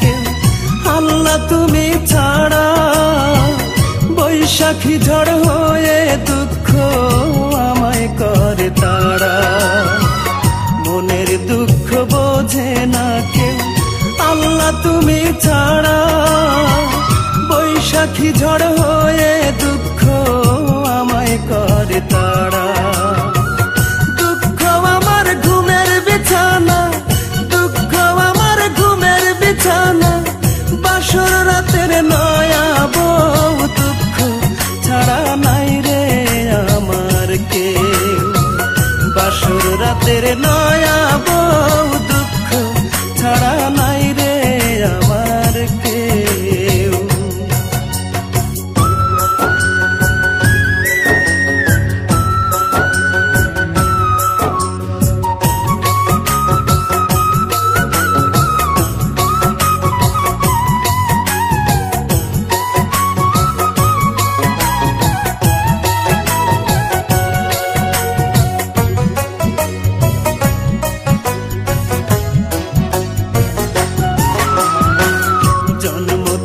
কেউ, আল্লাহ তুমি ছাড়া। বৈশাখী ঝড় হয়ে দুঃখ আমায় করে তাড়া। মনের দুঃখ বোঝে না কেউ, আল্লাহ তুমি ছাড়া। বৈশাখী ঝড় হয়ে দুঃখ আমায় করে তাড়া। দুঃখ আমার ঘুমের বিছানা, দুঃখ আমার ঘুমের বিছানা। বাসর রাতের নয়া বউ, দুঃখ ছাড়া নাই রে আমার কেউ। বাসর রাতের নয়া বউ, দুঃখ ছাড়া নাই রে আমার কেউ।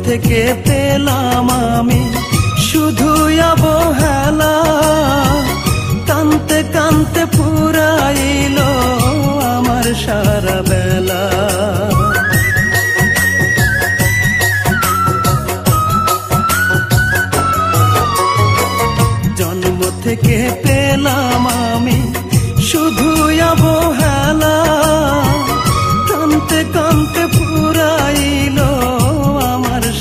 থেকে পেলাম আমি শুধু অবহেলা। কানতে কানতে ফুরাইল আমার সারা বেলা। জন্ম থেকে পেলাম আমি শুধু অবহেলা। কানতে কানতে ফুরাইল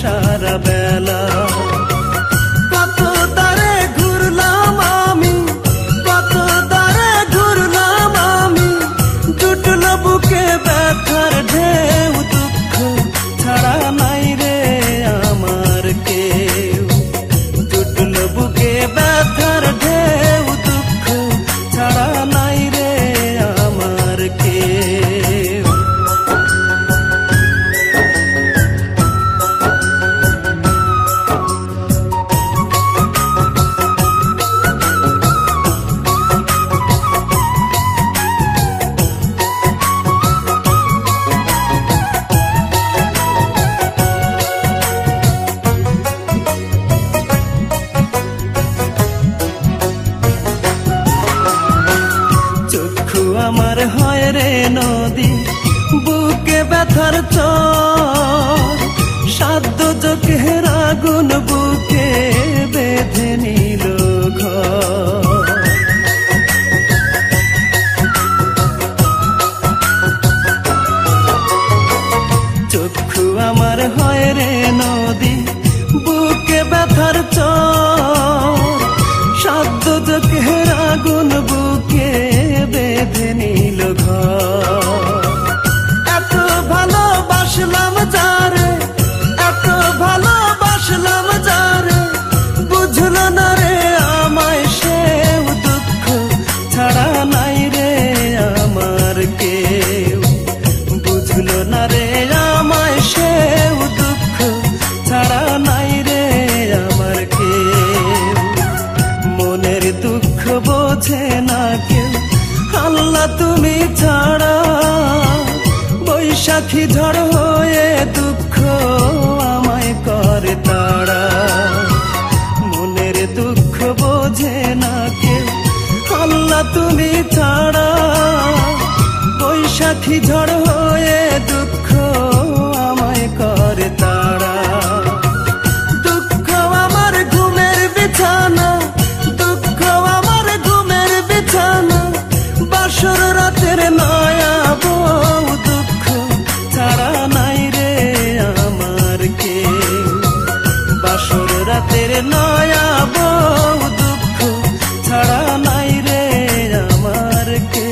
সারা বেলা। কত দ্বারে ঘুরলাম আমি, কত দ্বারে ঘুরলাম আমি। জুটল বুকে ব্যথার ঢেউ, দুঃখ ছাড়া নাই রে আমার কেউ। জুটল বুকে ব্যথার ঢেউ, দুঃখ ছাড়া নাই রে আমার কেউ। আমার হয় রে নদী, বুকে ব্যথার চর। সাধ্য চোখের আগুন বুকে বেঁধে নিল ঘর। চক্ষু আমার হয় রে নদী, বুকে ব্যথার চর। সাধ্য চোখের আগুন বুকে বেঁধে নিল ঘর। এত ভালোবাসলাম যারে, এত ভালোবাসলাম যারে। বুঝল না রে আমায় সেও, দুঃখ ছাড়া নাই রে আমার কেউ। বুঝল না রে আমায় সেও, দুঃখ ছাড়া নাই রে আমার কেউ। মনের দুঃখ বোঝে না কেউ, আল্লাহ তুমি ছাড়া। বৈশাখী ঝড় হয়ে দুঃখ আমায় করে তাড়া। মনের দুঃখ বোঝে না কেউ, আল্লাহ তুমি ছাড়া। বৈশাখী ঝড় হয়ে দুঃখ আমায় করে তাড়া। দুঃখ আমার ঘুমের বিছানা, দুঃখ আমার ঘুমের বিছানা। বাসর রাতের নয়া বউ, দুঃখ ছাড়া নাই রে আমার কেউ। বাসর রাতের নয়া বউ, দুঃখ ছাড়া নাই রে আমার কেউ।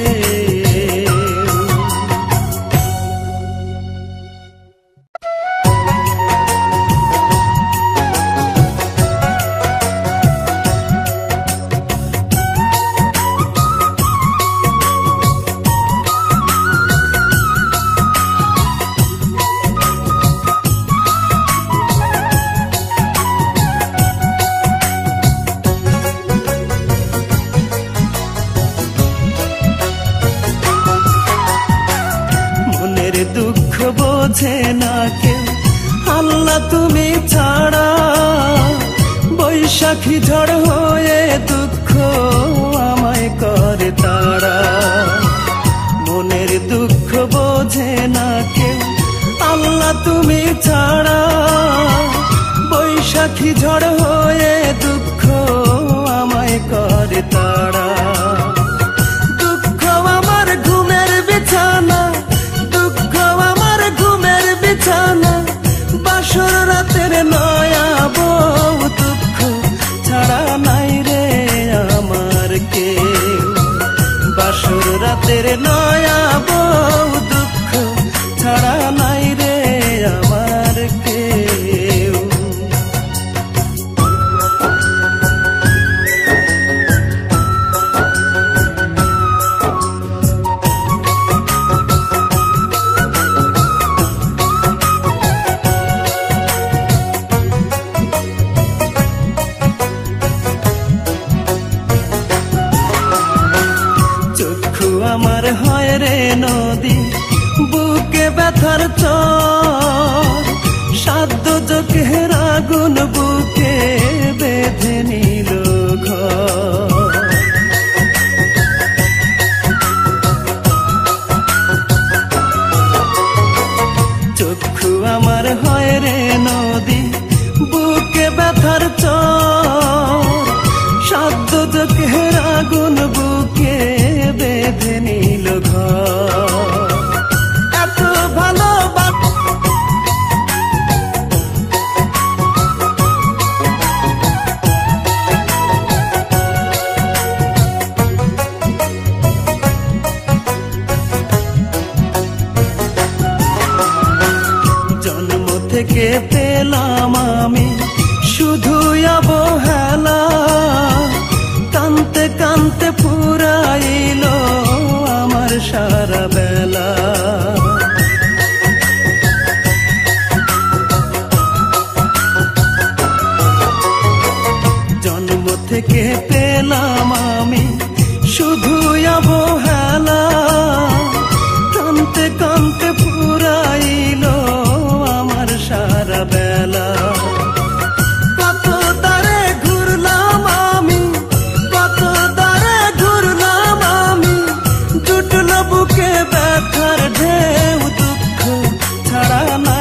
দুঃখ বোঝে না কেউ, আল্লাহ তুমি ছাড়া। বৈশাখী ঝড় হয়ে দুঃখ আমায় করে তাড়া। মনের দুঃখ বোঝে না কেউ আল্লাহ তুমি ছাড়া। বৈশাখী ঝড় হয়ে দুঃখ আমায় করে তাড়া। দুঃখ আমার ঘুমের বিছানা, দুঃখ আমার ঘুমের বিছানা। বাসর রাতের নয়া বউ দুঃখ ছাড়া নাই রে আমার কেউ। বাসর রাতের নয়া বউ দুঃখ ছাড়া নাই রে আমার কেউ। আমার হয় রে নদী, বুকে ব্যথার চর। সাধ্য চোখের আগুন বুকে বেঁধে নিল ঘর। চক্ষু আমার হয় রে নদী, বুকে ব্যথার চর। সাধ্য চোখের আগুন বুকে বেঁধে নিল ঘর। এত ভালো জন্ম থেকে পেলাম আমি শুধু অবহেলা। কানতে কানতে পুরাইল আমার সারা বেলা। জন্ম থেকে পেলাম আমি শুধু অবহেলা। কানতে কানতে পুরাইল আমার সারা বেলা। কত দ্বারে ঘুরলাম আমি, কত দ্বারে ঘুরলাম আমি। জুটল বুকে ব্যথার ঢেউ দুঃখ ছাড়া না